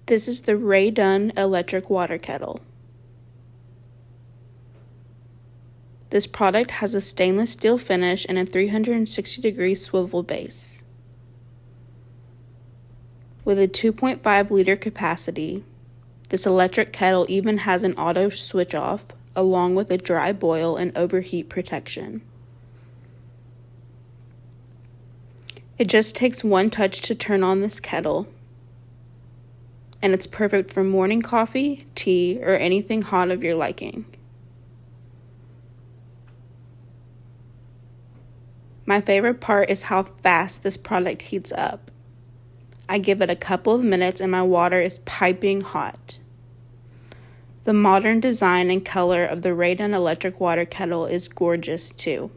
This is the Dunn electric water kettle. This product has a stainless steel finish and a 360-degree swivel base. With a 2.5-liter capacity, this electric kettle even has an auto switch-off, along with a dry boil and overheat protection. It just takes one touch to turn on this kettle, and it's perfect for morning coffee, tea, or anything hot of your liking. My favorite part is how fast this product heats up. I give it a couple of minutes and my water is piping hot. The modern design and color of the Dunn electric water kettle is gorgeous too.